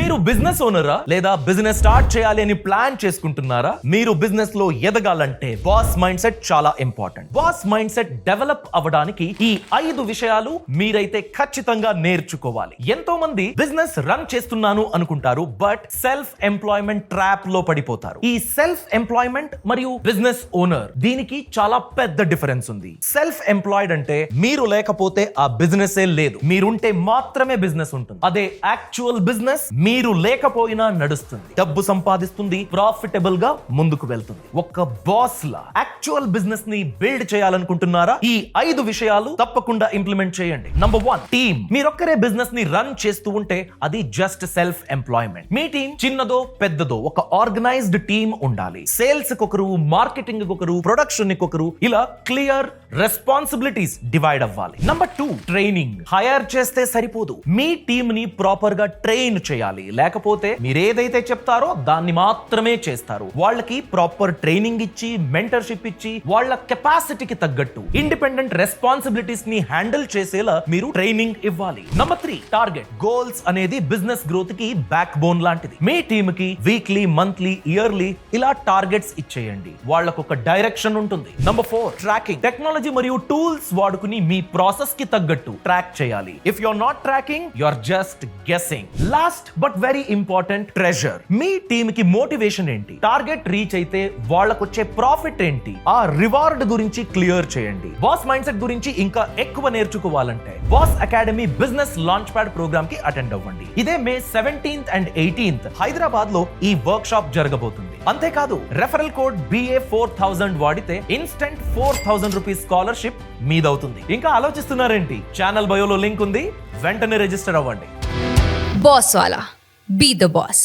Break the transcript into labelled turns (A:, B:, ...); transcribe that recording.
A: మీరు బిజినెస్ ఓనరా లేదా business start చేయాలి అని ప్లాన్ చేసుకుంటున్నారా? మీరు బిజినెస్ లో ఎదగాలంటే బాస్ మైండ్ సెట్ చాలా important. Boss mind set develop అవ్వడానికి ఈ 5 విషయాలు మీరైతే ఖచ్చితంగా నేర్చుకోవాలి. ఎంతో మంది బిజినెస్ రన్ చేస్తున్నాను అనుకుంటారు, బట్ సెల్ఫ్ ఎంప్లాయ్మెంట్ ట్రాప్ లో పడిపోతారు. ఈ సెల్ఫ్ ఎంప్లాయ్మెంట్ మరియు బిజినెస్ ఓనర్ దీనికి చాలా పెద్ద డిఫరెన్స్ ఉంది. సెల్ఫ్ ఎంప్లాయిడ్ అంటే మీరు లేకపోతే ఆ బిజినెస్ లేదు, మీరుంటే మాత్రమే బిజినెస్ ఉంటుంది. అదే యాక్చువల్ బిజినెస్ మీరు లేకపోయినా నడుస్తుంది, డబ్బు సంపాదిస్తుంది, ప్రాఫిటబుల్ గా ముందుకు వెళ్తుంది. ఒక బాస్ లా యాక్చువల్ బిజినెస్ ని బిల్డ్ చేయాలనుకుంటున్నారా? ఈ 5 విషయాలు తప్పకుండా ఇంప్లిమెంట్ చేయండి. Number 1, team. మీరొక్కరే బిజినెస్ ని రన్ చేస్తూ ఉంటే అది జస్ట్ సెల్ఫ్ ఎంప్లాయ్మెంట్. మీ టీం చిన్నదో పెద్దదో ఒక ఆర్గనైజ్డ్ టీమ్ ఉండాలి. సేల్స్ కొకరు, మార్కెటింగ్ కొకరు, ప్రొడక్షన్ కొకరు, ఇలా క్లియర్ రెస్పాన్సిబిలిటీస్ డివైడ్ అవ్వాలి. Number 2, training. హైర్ చేస్తే సరిపోదు, మీ టీమ్ ని ప్రాపర్ గా ట్రైన్ చేయాలి. లేకపోతే మీరు ఏదైతే చెప్తారో దాన్ని మాత్రమే చేస్తారు. వాళ్ళకి ప్రాపర్ ట్రైనింగ్ ఇచ్చి, మెంటర్షిప్ ఇచ్చి, వాళ్ళ కెపాసిటీకి తగ్గట్టు ఇండిపెండెంట్ రెస్పాన్సిబిలిటీస్ ని హ్యాండిల్ చేసేలా మీరు ట్రైనింగ్ ఇవ్వాలి. Number 3, target. గోల్స్ అనేది బిజినెస్ గ్రోత్ కి బ్యాక్ బోన్ లాంటిది. మీ టీమ్ కి వీక్లీ, మంత్లీ, ఇయర్లీ ఇలా టార్గెట్స్ ఇచ్చేయండి. వాళ్ళకు ఒక డైరెక్షన్ ఉంటుంది. Number 4, tracking. టెక్నాలజీ మరియు టూల్స్ వాడుకుని మీ ప్రాసెస్ కి తగ్గట్టు ట్రాక్ చేయాలి. If you are not tracking, you are just guessing. Last but very important, treasure. మీ టీమ్ కి మోటివేషన్ ఏంటి? టార్గెట్ రీచ్ అయితే వాళ్ళకు వచ్చే ప్రాఫిట్ ఏంటి? ఆ రివార్డ్ గురించి క్లియర్ చేయండి. బాస్ మైండ్ సెట్ గురించి ఇంకా ఎక్కువ నేర్చుకోవాలంటే boss academy business launch pad programme కి అటెండ్ అవ్వండి. ఇదే మే 17th and 18th హైదరాబాద్ లో ఈ వర్క్ షాప్ జరగబోతుంది. అంతేకాదు, రెఫరల్ కోడ్ BA4000 వాడితే ఇన్స్టెంట్ 4000 రూపీస్ స్కాలర్షిప్ మీదవుతుంది. ఇంకా ఆలోచిస్తున్నారేంటి? ఛానల్ బయోలో లింక్ ఉంది, వెంటనే రిజిస్టర్ అవ్వండి.
B: Boss Wala. Be the boss.